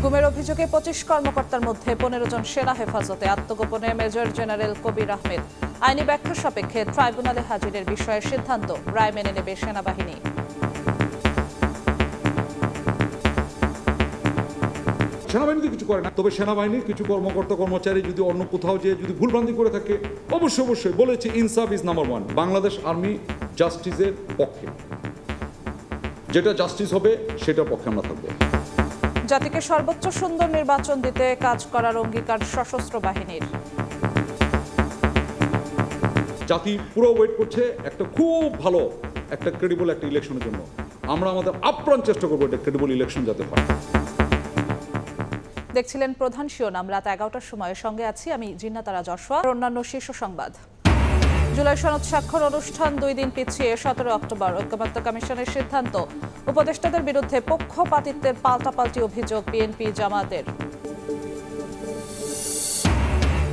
গুমের অভিযোগে 25 কর্মকর্তার মধ্যে 15 জন সেনা হেফাজতে, আত্মগোপনে মেজর জেনারেল কবির আহমেদ। আইনি ব্যাখ্যা সাপেক্ষে ট্রাইব্যুনালে হাজিরের বিষয়ে সিদ্ধান্ত, রায় মেনে নেবে সেনাবাহিনী। সেনাবাহিনী কিছু করে না, তবে সেনাবাহিনীর কিছু কর্মকর্তা কর্মচারী যদি অন্য কোথাও যে যদি ভুলভ্রান্তি করে থাকে অবশ্যই বলেছে ইনসাফ ইজ নাম্বার 1। বাংলাদেশ আর্মি জাস্টিসের পক্ষে, যেটা জাস্টিস হবে সেটার পক্ষে আমরা থাকবো। জাতিকে সর্বোচ্চ সুন্দর নির্বাচন দিতে কাজ করার অঙ্গীকার সশস্ত্র বাহিনীর। জাতি পুরো ওয়েট করছে একটা খুব ভালো একটা ক্রেডিবল একটা ইলেকশনের জন্য। আমরা আমাদের আপ্রাণ চেষ্টা করবো একটা ক্রেডিবল ইলেকশন যাতে হয়। দেখছিলেন প্রধান শিরোনাম, রাত 11টার সময়। সঙ্গে আছি আমি জিন্নাতারা যশোয়া। অন্যান্য শীর্ষ সংবাদ। জুলাই সনদ স্বাক্ষর অনুষ্ঠান 2 দিন পিছিয়ে 17 অক্টোবর। ঐক্যমত্য কমিশনের সিদ্ধান্ত, উপদেষ্টাদের বিরুদ্ধে পক্ষপাতিত্বের পাল্টাপাল্টি অভিযোগ বিএনপি জামায়াতের।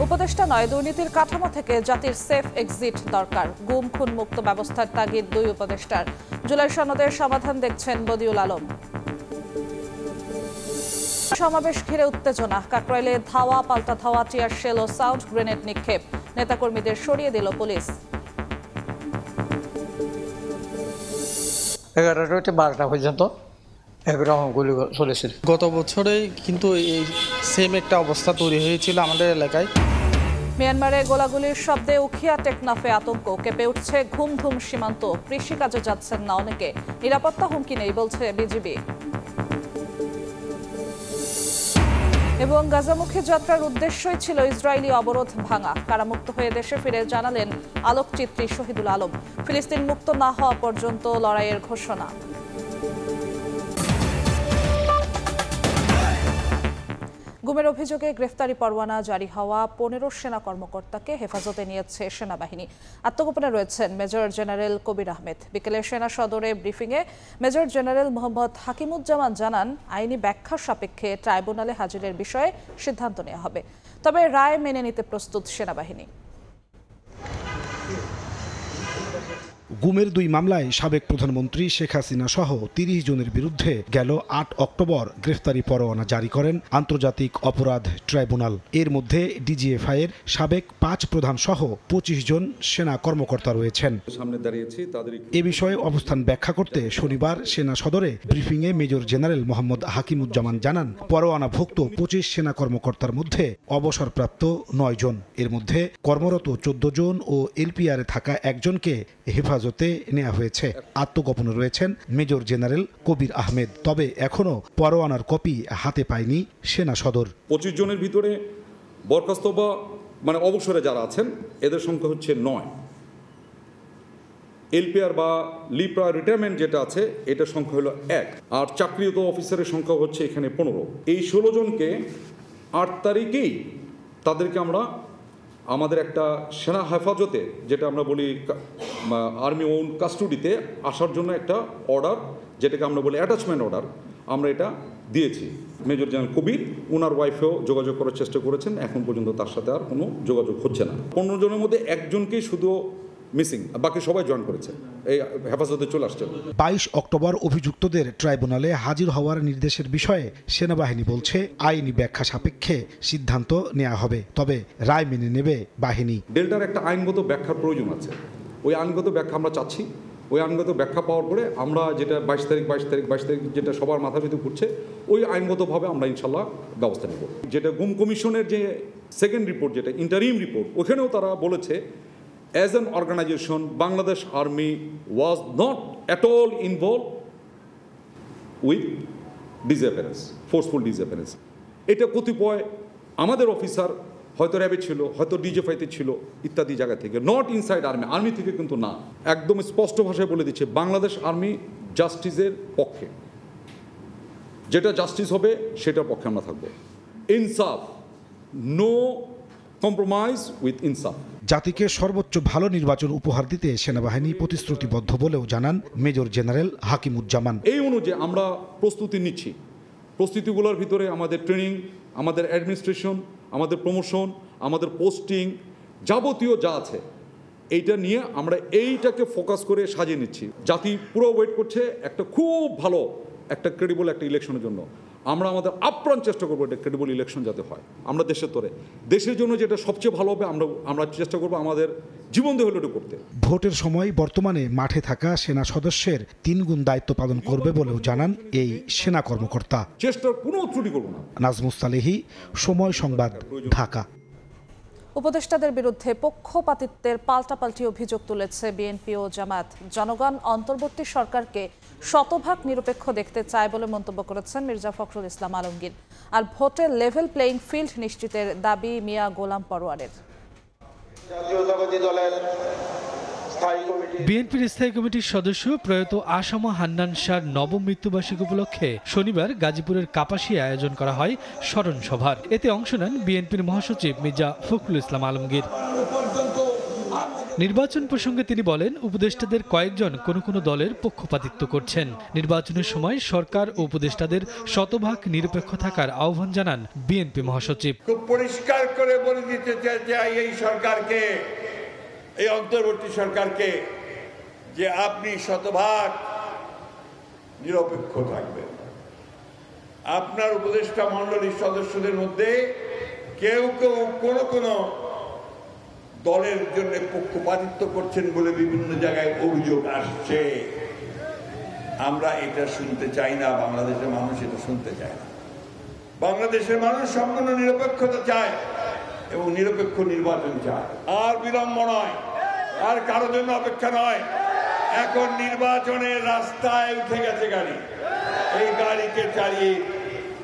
উপদেষ্টা নয়, দুর্নীতির কাঠামো থেকে জাতির সেফ এক্সিট দরকার। গুম খুন মুক্ত ব্যবস্থার তাগিদ 2 উপদেষ্টার। জুলাই সনদের সমাধান দেখছেন বদিউল আলম। সমাবেশ ঘিরে উত্তেজনা, কাকরাইলে ধাওয়া পাল্টা ধাওয়া, টিয়ার শেল ও সাউন্ড গ্রেনেড নিক্ষেপ। নেতাকর্মীদের সরিয়ে দিল পুলিশ। 11টা থেকে 12টা পর্যন্ত একরকম গুলি চলেছিল। গত বছরেই কিন্তু এই সেম একটা অবস্থা তৈরি হয়েছিল আমাদের এলাকায়। মিয়ানমারে গোলাগুলির শব্দে উখিয়া টেকনাফে আতঙ্ক, কেঁপে উঠছে ঘুমধুম সীমান্ত। কৃষিকাজে যাচ্ছেন না অনেকে, নিরাপত্তা হুমকি নেই বলছে বিজিবি। এবং গাজামুখী যাত্রার উদ্দেশ্যই ছিল ইসরায়েলি অবরোধ ভাঙা। কারামুক্ত হয়ে দেশে ফিরে জানালেন আলোকচিত্রী শহীদুল আলম, ফিলিস্তিন মুক্ত না হওয়া পর্যন্ত লড়াইয়ের ঘোষণা। গুমের অভিযোগে গ্রেফতারি পরোয়ানা জারি হওয়া 15 সেনা কর্মকর্তাকে হেফাজতে নিয়েছে সেনাবাহিনী। আত্মগোপনে রয়েছেন মেজর জেনারেল কবির আহমেদ। বিকেলে সেনা সদরে ব্রিফিংয়ে মেজর জেনারেল মোহাম্মদ হাকিমুজ্জামান জানান, আইনি ব্যাখ্যা সাপেক্ষে ট্রাইব্যুনালে হাজিরের বিষয়ে সিদ্ধান্ত নেওয়া হবে, তবে রায় মেনে নিতে প্রস্তুত সেনাবাহিনী। গুমের 2 মামলায় সাবেক প্রধানমন্ত্রী শেখ হাসিনা সহ 30 জনের বিরুদ্ধে গেল 8 অক্টোবর গ্রেফতারি পরোয়ানা জারি করেন আন্তর্জাতিক অপরাধ ট্রাইব্যুনাল। এর মধ্যে ডিজিএফআই এর সাবেক 5 প্রধান সহ 25 জন সেনা কর্মকর্তা রয়েছেন। এ বিষয়ে অবস্থান ব্যাখ্যা করতে শনিবার সেনা সদরে ব্রিফিংয়ে মেজর জেনারেল মোহাম্মদ হাকিমুজ্জামান জানান, পরোয়ানাভুক্ত 25 সেনা কর্মকর্তার মধ্যে অবসরপ্রাপ্ত 9 জন, এর মধ্যে কর্মরত 14 জন ও এলপিআরে থাকা একজনকে হেফাজতে নেওয়া হয়েছে। আত্মগোপনে রয়েছেন মেজর জেনারেল কবির আহমেদ, তবে এখনো পরোয়ানার কপি হাতে পায়নি সেনা সদর। 25 জনের ভিতরে বরখাস্ত বা অবসরে যারা আছেন এদের সংখ্যা হচ্ছে 9। এলপিআর বা লিপ্রা রিটায়ারমেন্ট যেটা আছে এটার সংখ্যা হলো 1, আর চাকরিরত অফিসারের সংখ্যা হচ্ছে এখানে 15। এই 16 জনকে 8 তারিখেই তাদেরকে আমরা আমাদের একটা সেনা হেফাজতে, যেটা আমরা বলি আর্মি ওন কাস্টডিতে আসার জন্য একটা অর্ডার, যেটাকে আমরা বলি অ্যাটাচমেন্ট অর্ডার, আমরা এটা দিয়েছি। মেজর জেনারেল কবির ওনার ওয়াইফেও যোগাযোগ করার চেষ্টা করেছেন, এখন পর্যন্ত তার সাথে আর কোনো যোগাযোগ হচ্ছে না। 15 জনের মধ্যে একজনকেই শুধু মিসিং, বাকি সবাই জয়েন করেছে, এই হেফাজতে চলে আসছে। 22 অক্টোবর অভিযুক্তদের ট্রাইব্যুনালে হাজির হওয়ার নির্দেশের বিষয়ে সেনাবাহিনী বলছে, আইনি ব্যাখ্যা সাপেক্ষে সিদ্ধান্ত নেওয়া হবে, তবে রায় মেনে নেবে বাহিনী। ডেল্টার একটা আইনগত ব্যাখ্যার প্রয়োজন আছে, ওই আইনগত ব্যাখ্যা আমরা চাচ্ছি। ওই আইনগত ব্যাখ্যা পাওয়ার পরে আমরা যেটা 22 তারিখ যেটা সবার মাথার ভিতরে ঘুরছে, ওই আইনগতভাবে আমরা ইনশাল্লাহ ব্যবস্থা নেব। যেটা গুম কমিশনের যে সেকেন্ড রিপোর্ট, যেটা ইন্টারিম রিপোর্ট, ওখানেও তারা বলেছে as an organization, Bangladesh Army was not at all involved with disappearance, forceful disappearance. এটা কতিপয় আমাদের অফিসার হয়তো র্যাবে ছিল, হয়তো ডিজিএফআইতে ছিল, ইত্যাদি জায়গা থেকে, নট ইনসাইড আর্মি থেকে কিন্তু না। একদম স্পষ্ট ভাষায় বলে দিচ্ছে বাংলাদেশ আর্মি জাস্টিসের পক্ষে, যেটা জাস্টিস হবে সেটার পক্ষে আমরা থাকবো। ইনসাফ, নো কম্প্রোমাইজ উইথ ইনসাফ। জাতিকে সর্বোচ্চ ভালো নির্বাচন উপহার দিতে সেনাবাহিনী প্রতিশ্রুতিবদ্ধ বলেও জানান মেজর জেনারেল হাকিমুজ্জামান। এই অনুযায়ী আমরা প্রস্তুতি নিচ্ছি। প্রস্তুতিগুলোর ভিতরে আমাদের ট্রেনিং, আমাদের অ্যাডমিনিস্ট্রেশন, আমাদের প্রমোশন, আমাদের পোস্টিং, যাবতীয় যা আছে এইটা নিয়ে আমরা এইটাকে ফোকাস করে সাজিয়ে নিচ্ছি। জাতি পুরো ওয়েট করছে একটা খুব ভালো একটা ক্রেডিবল একটা ইলেকশনের জন্য। আমরা আমাদের আপ্রাণ চেষ্টা করবো এটা ক্রেডিবল ইলেকশন যাতে হয়। আমরা দেশের তরে দেশের জন্য যেটা সবচেয়ে ভালো হবে আমরা চেষ্টা করবো আমাদের জীবন দিয়ে হলে এটা করতে। ভোটের সময় বর্তমানে মাঠে থাকা সেনা সদস্যের 3 গুণ দায়িত্ব পালন করবে বলেও জানান এই সেনা কর্মকর্তা। চেষ্টার কোনো ত্রুটি করবো না। নাজমুস সালেহী, সময় সংবাদ, ঢাকা। উপদেষ্টাদের বিরুদ্ধে পক্ষপাতিত্বের পাল্টাপাল্টি অভিযোগ তুলেছে বিএনপি ও জামায়াত। জনগণ অন্তর্বর্তী সরকারকে শতভাগ নিরপেক্ষ দেখতে চায় বলে মন্তব্য করেছেন মির্জা ফখরুল ইসলাম আলমগীর। আর ভোটে লেভেল প্লেইং ফিল্ড নিশ্চিতের দাবি মিয়া গোলাম পরোয়ারের। বিএনপির স্থায়ী কমিটির সদস্য প্রয়াত আসামা হান্নান শাহর নবম মৃত্যুবার্ষিকী উপলক্ষে শনিবার গাজীপুরের কাপাসিয়ায় আয়োজন করা হয় স্মরণ সভার। এতে অংশ নেন বিএনপির মহাসচিব মির্জা ফখরুল ইসলাম আলমগীর। নির্বাচন প্রসঙ্গে তিনি বলেন, উপদেষ্টাদের কয়েকজন কোনো দলের পক্ষপাতিত্ব করছেন। নির্বাচনের সময় সরকার ও উপদেষ্টাদের শতভাগ নিরপেক্ষ থাকার আহ্বান জানান বিএনপি মহাসচিব। খুব পরিষ্কার করে বলে দিতে চাই এই সরকারকে, এই অন্তর্বর্তী সরকারকে, যে আপনি শতভাগ নিরপেক্ষ থাকবেন। আপনার উপদেষ্টা মণ্ডলীর সদস্যদের মধ্যে কেউ কোনো দলের জন্য পক্ষপাতিত্ব করছেন বলে বিভিন্ন জায়গায় অভিযোগ আসছে। আমরা এটা শুনতে চাই না, বাংলাদেশের মানুষ এটা শুনতে চায় না। বাংলাদেশের মানুষ সম্পূর্ণ নিরপেক্ষতা চায় এবং নিরপেক্ষ নির্বাচন চায়। আর বিলম্ব নয়, আর কারোর জন্য অপেক্ষা নয়। এখন নির্বাচনের রাস্তায় উঠে গেছে গাড়ি, এই গাড়িকে চালিয়ে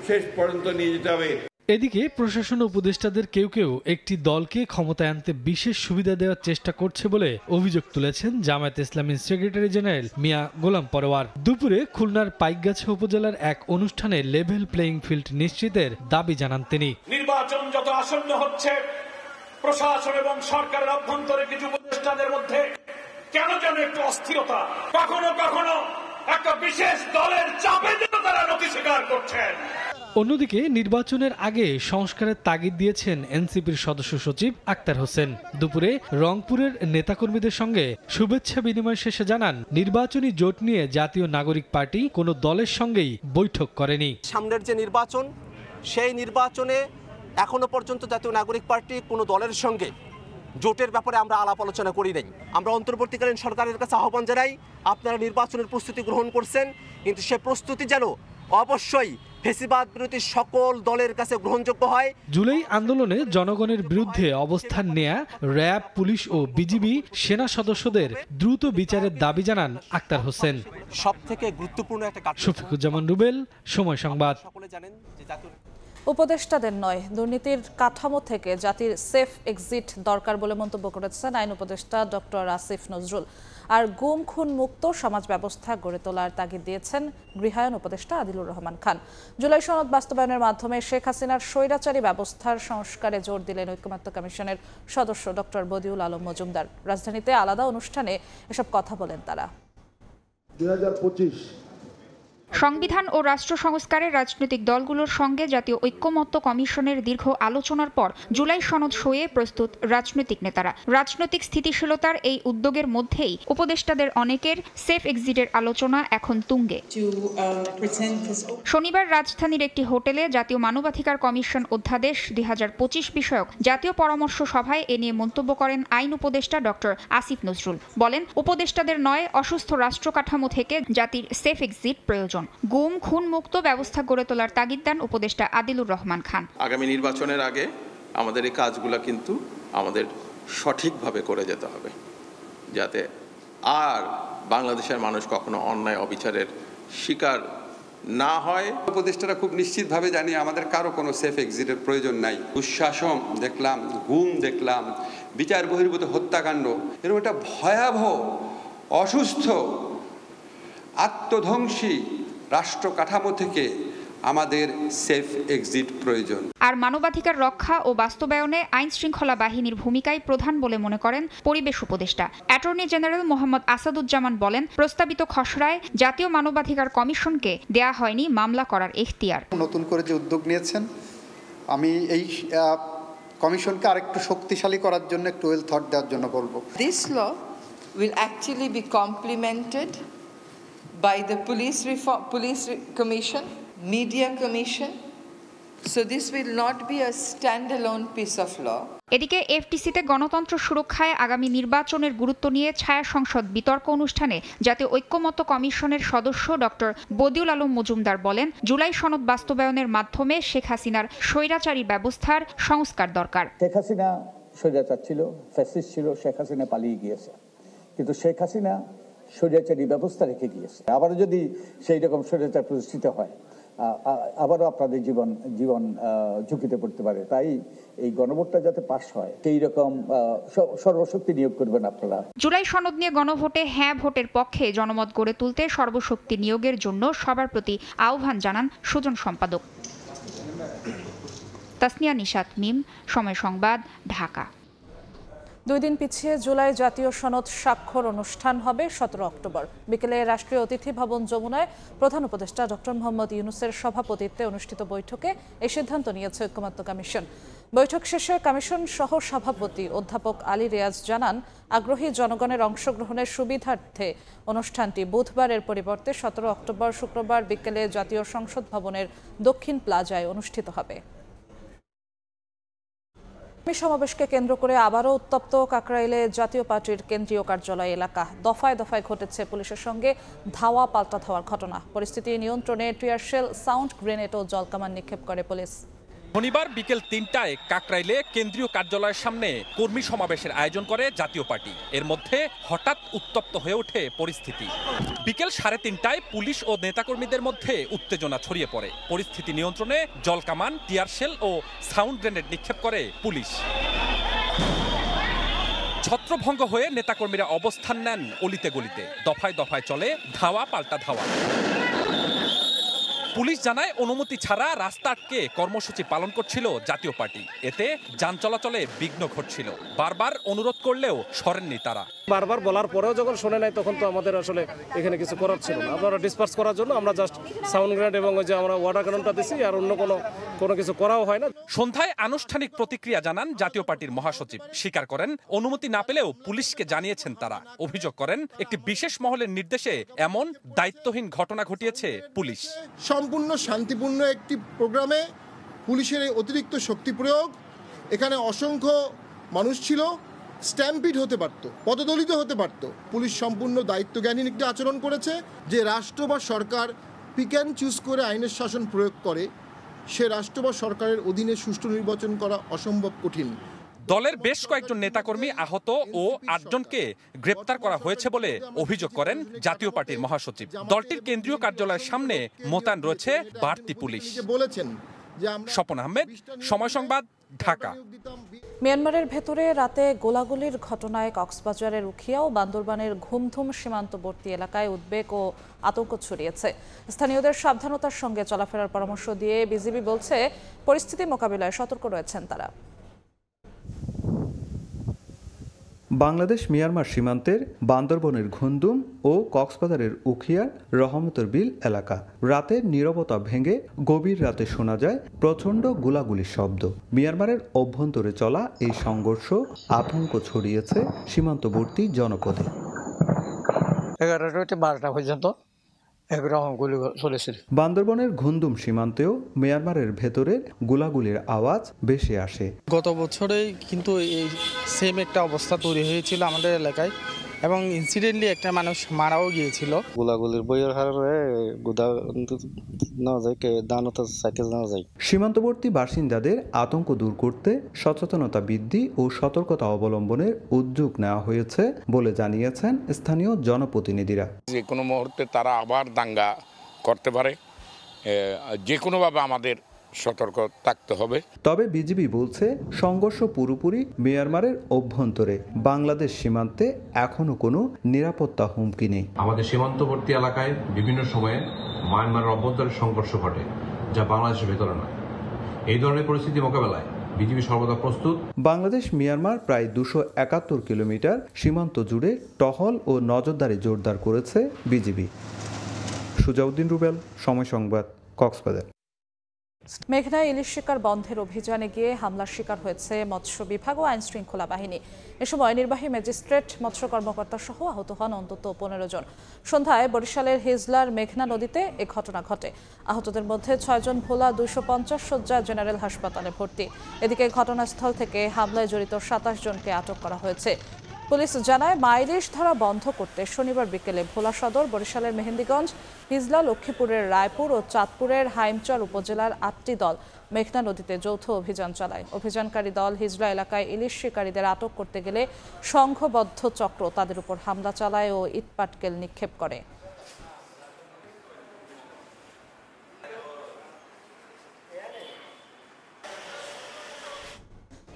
শেষ পর্যন্ত নিয়ে যেতে হবে। এদিকে প্রশাসন উপদেষ্টাদের কেউ একটি দলকে ক্ষমতায় আনতে বিশেষ সুবিধা দেওয়ার চেষ্টা করছে বলে অভিযোগ তুলেছেন জামায়াত ইসলামীর সেক্রেটারি জেনারেল মিয়া গোলাম পরোয়ার। দুপুরে খুলনার পাইকগাছা উপজেলার এক অনুষ্ঠানে লেভেল প্লেইং ফিল্ড নিশ্চিতের দাবি জানান তিনি। নির্বাচন যত আসন্ন হচ্ছে, প্রশাসন এবং সরকারের অভ্যন্তরে কিছু উপদেষ্টাদের মধ্যে কেন যেন একটু অস্থিরতা, কখনো একটা বিশেষ দলের চাপে যেন তারা নথি স্বীকার করছেন। অন্যদিকে নির্বাচনের আগে সংস্কারের তাগিদ দিয়েছেন এনসিপির সদস্য সচিব আক্তার হোসেন। দুপুরে রংপুরের নেতাকর্মীদের সঙ্গে শুভেচ্ছা বিনিময় শেষে জানান, নির্বাচনী জোট নিয়ে জাতীয় নাগরিক পার্টি কোনো দলের সঙ্গেই বৈঠক করেনি। সামনের যে নির্বাচন, সেই নির্বাচনে এখনো পর্যন্ত জাতীয় নাগরিক পার্টি কোনো দলের সঙ্গে জোটের ব্যাপারে আমরা আলাপ আলোচনা করি নাই। আমরা অন্তর্বর্তীকালীন সরকারের কাছে আহ্বান জানাই, আপনারা নির্বাচনের প্রস্তুতি গ্রহণ করছেন, কিন্তু সে প্রস্তুতি যেন অবশ্যই ফ্যাসিবাদ বিরোধী সকল দলের কাছে গ্রহণযোগ্য হয়। জুলাই আন্দোলনে জনগণের বিরুদ্ধে অবস্থান নেয়া র্যাব, পুলিশ ও বিজিবি সেনা সদস্যদের দ্রুত বিচারের দাবি জানান আক্তার হোসেন। সবথেকে গুরুত্বপূর্ণ একটা শফিকুজ্জামান রুবেল, সময় সংবাদ। সকলে জানেন যে জাতীয় উপদেষ্টাদের নয়, দুর্নীতির কাঠামো থেকে জাতির সেফ এক্সিট দরকার বলে মন্তব্য করেছেন আইন উপদেষ্টা ডক্টর আসিফ নজরুল। আর গুম খুন মুক্ত সমাজ ব্যবস্থা গড়ে তোলার তাগিদ দিয়েছেন গৃহায়ন উপদেষ্টা আদিলুর রহমান খান। জুলাই সনদ বাস্তবায়নের মাধ্যমে শেখ হাসিনার স্বৈরাচারী ব্যবস্থার সংস্কারে জোর দিলেন ঐকমত্য কমিশনের সদস্য ডক্টর বদিউল আলম মজুমদার। রাজধানীতে আলাদা অনুষ্ঠানে এসব কথা বলেন তারা। 2025 সংবিধান ও রাষ্ট্র সংস্কারের রাজনৈতিক দলগুলোর সঙ্গে জাতীয় ঐক্যমত্য কমিশনের দীর্ঘ আলোচনার পর জুলাই সনদ সইয়ে প্রস্তুত রাজনৈতিক নেতারা। রাজনৈতিক স্থিতিশীলতার এই উদ্যোগের মধ্যেই উপদেষ্টাদের অনেকের সেফ এক্সিটের আলোচনা এখন তুঙ্গে। শনিবার রাজধানীর একটি হোটেলে জাতীয় মানবাধিকার কমিশন অধ্যাদেশ 2025 বিষয়ক জাতীয় পরামর্শ সভায় এ নিয়ে মন্তব্য করেন আইন উপদেষ্টা ডক্টর আসিফ নজরুল। বলেন, উপদেষ্টাদের নয়, অসুস্থ রাষ্ট্র কাঠামো থেকে জাতির সেফ এক্সিট প্রয়োজন। গুম খুন মুক্ত ব্যবস্থা গড়ে তোলার তাগিদ দেন উপদেষ্টা আদিলুর রহমান খান। আগামী নির্বাচনের আগে আমাদের এই কাজগুলো কিন্তু আমাদের সঠিকভাবে করে যেতে হবে, যাতে আর বাংলাদেশের মানুষ কখনো অন্যায় অবিচারের শিকার না হয়। উপদেষ্টারা খুব নিশ্চিতভাবে জানি আমাদের কারো কোনো সেফ এক্সিটের প্রয়োজন নাই। দুঃশাসন দেখলাম, গুম দেখলাম, বিচার বহির্ভূত হত্যাকাণ্ড, এরকম একটা ভয়াবহ, অসুস্থ, আত্মধ্বংসী রাষ্ট্র কাঠামো থেকে আমাদের সেফ এক্সিট প্রয়োজন। আর মানবাধিকার রক্ষা ও বাস্তবায়নে আইন শৃঙ্খলা বাহিনীর ভূমিকাই প্রধান বলে মনে করেন পরিবেশ উপদেষ্টা। অ্যাটর্নি জেনারেল মোহাম্মদ আসাদুজ্জামান বলেন, প্রস্তাবিত খসড়ায় জাতীয় মানবাধিকার কমিশনকে দেয়া হয়নি মামলা করার এখতিয়ার। নতুন করে যে উদ্যোগ নিয়েছেন, আমি এই কমিশনকে আরেকটু শক্তিশালী করার জন্য একটু ওয়েল থট দেওয়ার জন্য বলবো। This law will actually be complemented by the police commission, Media Commission. So this will not be a standalone piece of law. এদিকে এফটিসিতে গণতন্ত্র সুরক্ষায় আগামী নির্বাচনের গুরুত্ব নিয়ে ছায়া সংসদ বিতর্ক অনুষ্ঠানে জাতীয় ঐক্যমত্য কমিশনের সদস্য ডক্টর বদিউল আলম মজুমদার বলেন, জুলাই সনদ বাস্তবায়নের মাধ্যমে শেখ হাসিনার স্বৈরাচারী ব্যবস্থার সংস্কার দরকার। শেখ হাসিনা স্বৈরাচার ছিল, ফ্যাসিস্ট ছিল, শেখ হাসিনা পালিয়ে গিয়েছে, কিন্তু শেখ হাসিনা স্বৈরাচারী ব্যবস্থা রেখে গিয়েছে। আবারও যদি সেই রকম স্বৈরাচার প্রতিষ্ঠিত হয়, আবারও আপনাদের জীবন ঝুঁকিতে পড়তে পারে। তাই এই গণভোটটা যাতে পাস হয় সেই রকম সর্বশক্তি নিয়োগ করবেন আপনারা। জুলাই সনদ নিয়ে গণভোটে হ্যাঁ ভোটের পক্ষে জনমত গড়ে তুলতে সর্বশক্তি নিয়োগের জন্য সবার প্রতি আহ্বান জানান সুজন সম্পাদক। তাসনিয়া নিশাত মিম, সময় সংবাদ, ঢাকা। 2 দিন পিছিয়ে জুলাই জাতীয় সনদ স্বাক্ষর অনুষ্ঠান হবে 17 অক্টোবর বিকেলে রাষ্ট্রীয় অতিথি ভবন যমুনায় প্রধান উপদেষ্টা ডক্টর মোহাম্মদ ইউনূসের সভাপতিত্বে অনুষ্ঠিত বৈঠকে এই সিদ্ধান্ত নিয়েছে ঐক্যমত্য কমিশন। বৈঠক শেষে কমিশন সহ সভাপতি অধ্যাপক আলী রিয়াজ জানান, আগ্রহী জনগণের অংশগ্রহণের সুবিধার্থে অনুষ্ঠানটি বুধবারের পরিবর্তে 17 অক্টোবর শুক্রবার বিকেলে জাতীয় সংসদ ভবনের দক্ষিণ প্লাজায় অনুষ্ঠিত হবে। সমাবেশকে কেন্দ্র করে আবারও উত্তপ্ত কাকরাইলে জাতীয় পার্টির কেন্দ্রীয় কার্যালয় এলাকা। দফায় দফায় ঘটেছে পুলিশের সঙ্গে ধাওয়া পাল্টা ধাওয়ার ঘটনা। পরিস্থিতি নিয়ন্ত্রণে টিয়ারশেল, সাউন্ড গ্রেনেড ও জলকামান নিক্ষেপ করে পুলিশ। শনিবার বিকেল 3টায় কাকরাইলে কেন্দ্রীয় কার্যালয়ের সামনে কর্মী সমাবেশের আয়োজন করে জাতীয় পার্টি। এর মধ্যে হঠাৎ উত্তপ্ত হয়ে ওঠে পরিস্থিতি। বিকেল 3:30টায় পুলিশ ও নেতাকর্মীদের মধ্যে উত্তেজনা ছড়িয়ে পড়ে। পরিস্থিতি নিয়ন্ত্রণে জলকামান, টিয়ারশেল ও সাউন্ড গ্রেনেড নিক্ষেপ করে পুলিশ। ছত্রভঙ্গ হয়ে নেতাকর্মীরা অবস্থান নেন অলিতে গলিতে। দফায় দফায় চলে ধাওয়া পাল্টা ধাওয়া। পুলিশ জানায়, অনুমতি ছাড়া রাস্তা আটকে কর্মসূচি পালন করছিল জাতীয় পার্টি। এতে যান চলাচলে বিঘ্ন ঘটছিল। বারবার অনুরোধ করলেও সরেননি তারা। বারবার বলার পরেও যখন শোনে নাই, তখন তো আমাদের আসলে এখানে কিছু করার ছিল না। আপনারা ডিসপার্স করার জন্য আমরা জাস্ট সাউন্ড গ্রেনেড এবং ওই যে আমরা ওয়াটার ক্যাননটা দিছি, আর অন্য কোনো কিছু করাও হয় না। সন্ধ্যায় আনুষ্ঠানিক প্রতিক্রিয়া জানান জাতীয় পার্টির মহাসচিব। স্বীকার করেন, অনুমতি না পেলেও পুলিশকে জানিয়েছেন তারা। অভিযোগ করেন, একটি বিশেষ মহলের নির্দেশে এমন দায়িত্বহীন ঘটনা ঘটিয়েছে পুলিশ। সম্পূর্ণ শান্তিপূর্ণ একটি প্রোগ্রামে পুলিশের এই অতিরিক্ত শক্তি প্রয়োগ, এখানে অসংখ্য মানুষ ছিল, স্ট্যাম্পিড হতে পারত, পদদলিত হতে পারত। পুলিশ সম্পূর্ণ দায়িত্বজ্ঞানহীন একটি আচরণ করেছে। যে রাষ্ট্র বা সরকার পিক অ্যান্ড চুজ করে আইনের শাসন প্রয়োগ করে, সে রাষ্ট্র বা সরকারের অধীনে সুষ্ঠু নির্বাচন করা অসম্ভব কঠিন। দলের বেশ কয়েকজন নেতাকর্মী আহত ও 8 জনকে গ্রেপ্তার করা হয়েছে বলে অভিযোগ করেন জাতীয় পার্টির মহাসচিব। দলটির কেন্দ্রীয় কার্যালয়ের সামনে মোতায়েন রয়েছে বাড়তি পুলিশ। স্বপন আহমেদ, সময় সংবাদ, ঢাকা। মিয়ানমারের ভেতরে রাতে গোলাগুলির ঘটনায় কক্সবাজারের উখিয়া ও বান্দরবানের ঘুমধুম সীমান্তবর্তী এলাকায় উদ্বেগ ও আতঙ্ক ছড়িয়েছে। স্থানীয়দের সাবধানতার সঙ্গে চলাফেরার পরামর্শ দিয়ে বিজিবি বলছে, পরিস্থিতি মোকাবিলায় সতর্ক রয়েছেন তারা। বাংলাদেশ মিয়ানমার সীমান্তের বান্দরবনের ঘুমধুম ও কক্সবাজারের উখিয়ার রহমতের বিল এলাকা। রাতের নীরবতা ভেঙে গভীর রাতে শোনা যায় প্রচণ্ড গোলাগুলির শব্দ। মিয়ানমারের অভ্যন্তরে চলা এই সংঘর্ষ আতঙ্ক ছড়িয়েছে সীমান্তবর্তী জনপদে। 11টা থেকে 12টা পর্যন্ত একরকম গুলি চলেছিল। বান্দরবনের ঘুমধুম সীমান্তেও মিয়ানমারের ভেতরের গোলাগুলির আওয়াজ ভেসে আসে। গত বছরেই কিন্তু এই সেম একটা অবস্থা তৈরি হয়েছিল আমাদের এলাকায়, এবং ইনসিডেন্টলি একটা মানুষ মারাও গিয়েছিল। গোলাগুলির বইয়ের হারে গুদা না যায়, কে দানতা সাইকেল না যায়। সীমান্তবর্তী বাসিন্দাদের আতঙ্ক দূর করতে সচেতনতা বৃদ্ধি ও সতর্কতা অবলম্বনের উদ্যোগ নেওয়া হয়েছে বলে জানিয়েছেন স্থানীয় জনপ্রতিনিধিরা। যে কোনো মুহূর্তে তারা আবার দাঙ্গা করতে পারে, যে কোনোভাবে আমাদের সতর্ক থাকতে হবে। তবে বিজিবি বলছে, সংঘর্ষ পুরোপুরি মিয়ানমারের অভ্যন্তরে। বাংলাদেশ সীমান্তে এখনো কোনো নিরাপত্তা হুমকি নেই। আমাদের সীমান্তবর্তী এলাকায় বিভিন্ন সময়ে মায়ানমারের অভ্যন্তরে সংঘর্ষ ঘটে, যা বাংলাদেশের ভেতরে নয়। এই ধরনের পরিস্থিতি মোকাবেলায় বিজিবি সর্বদা প্রস্তুত। বাংলাদেশ মিয়ানমার প্রায় 271 কিলোমিটার সীমান্ত জুড়ে টহল ও নজরদারি জোরদার করেছে বিজিবি। সুজাউদ্দিন রুবেল, সময় সংবাদ, কক্সবাজার। মেঘনায় ইলিশ শিকার বন্ধের অভিযানে গিয়ে হামলার শিকার হয়েছে মৎস্য বিভাগ ও আইন শৃঙ্খলা বাহিনী। এ সময় নির্বাহী ম্যাজিস্ট্রেট, মৎস্য কর্মকর্তা সহ আহত হন অন্তত 15 জন। সন্ধ্যায় বরিশালের হিজলার মেঘনা নদীতে এ ঘটনা ঘটে। আহতদের মধ্যে 6 জন ভোলা 250 শয্যা জেনারেল হাসপাতালে ভর্তি। এদিকে ঘটনাস্থল থেকে হামলায় জড়িত 27 জনকে আটক করা হয়েছে। পুলিশ জানায়, ইলিশ ধরা বন্ধ করতে শনিবার বিকেলে ভোলা সদর, বরিশালের মেহেন্দিগঞ্জ, হিজলা, লক্ষ্মীপুরের রায়পুর ও চাঁদপুরের হাইমচর উপজেলার 8টি দল মেঘনা নদীতে যৌথ অভিযান চালায়। অভিযানকারী দল হিজলা এলাকায় ইলিশ শিকারীদের আটক করতে গেলে সংঘবদ্ধ চক্র তাদের উপর হামলা চালায় ও ইটপাটকেল নিক্ষেপ করে।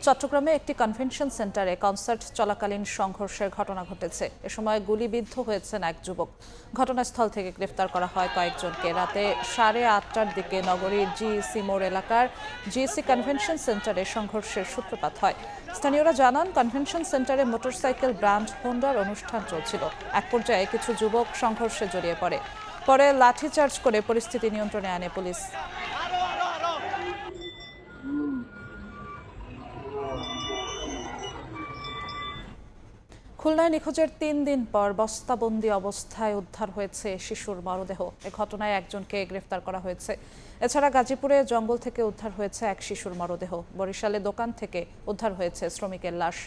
চট্টগ্রামে একটি কনভেনশন সেন্টারে কনসার্ট চলাকালীন সংঘর্ষের ঘটনা ঘটেছে। এ সময় গুলিবিদ্ধ হয়েছেন এক যুবক। ঘটনাস্থল থেকে গ্রেফতার করা হয় কয়েকজনকে। রাতে 8:30টার দিকে নগরীর জিইসি মোড় এলাকার জিইসি কনভেনশন সেন্টারে সংঘর্ষের সূত্রপাত হয়। স্থানীয়রা জানান, কনভেনশন সেন্টারে মোটরসাইকেল ব্র্যান্ড হোন্ডার অনুষ্ঠান চলছিল। এক পর্যায়ে কিছু যুবক সংঘর্ষে জড়িয়ে পড়ে। পরে লাঠিচার্জ করে পরিস্থিতি নিয়ন্ত্রণে আনে পুলিশ। খুলনায় নিখোঁজের 3 দিন পর বস্তাবন্দি অবস্থায় উদ্ধার হয়েছে শিশুর মরদেহ। এ ঘটনায় একজনকে গ্রেফতার করা হয়েছে। এছাড়া গাজীপুরে জঙ্গল থেকে উদ্ধার হয়েছে এক শিশুর মরদেহ। বরিশালে দোকান থেকে উদ্ধার হয়েছে শ্রমিকের লাশ।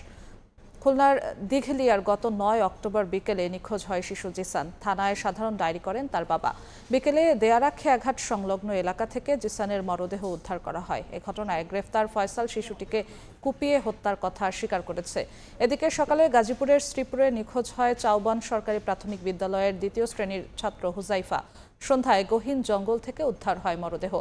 খুলনার দিঘলিয়ার গত 9 অক্টোবর বিকেলে নিখোঁজ হয় শিশু জিসান। থানায় সাধারণ ডায়েরি করেন তার বাবা। বিকেলে দেয়ারা খেয়াঘাট সংলগ্ন এলাকা থেকে জিসানের মরদেহ উদ্ধার করা হয়। এ ঘটনায় গ্রেফতার ফয়সাল শিশুটিকে কুপিয়ে হত্যার কথা স্বীকার করেছে। এদিকে সকালে গাজীপুরের শ্রীপুরে নিখোঁজ হয় চাউবান সরকারি প্রাথমিক বিদ্যালয়ের 2য় শ্রেণীর ছাত্র হুজাইফা। সন্ধ্যায় গহীন জঙ্গল থেকে উদ্ধার হয় মরদেহ।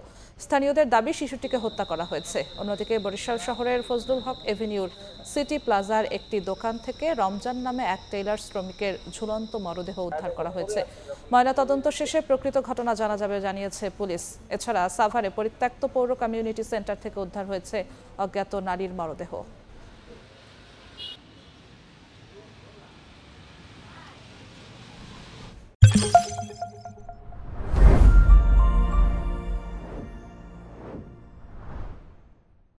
স্থানীয়দের দাবি, শিশুটিকে হত্যা করা হয়েছে। অন্যদিকে বরিশাল শহরের ফজলুল হক এভিনিউর সিটি প্লাজার একটি দোকান থেকে রমজান নামে এক টেইলার শ্রমিকের ঝুলন্ত মরদেহ উদ্ধার করা হয়েছে। ময়নাতদন্ত শেষে প্রকৃত ঘটনা জানা যাবে জানিয়েছে পুলিশ। এছাড়া সাভারে পরিত্যক্ত পৌর কমিউনিটি সেন্টার থেকে উদ্ধার হয়েছে অজ্ঞাত নারীর মরদেহ।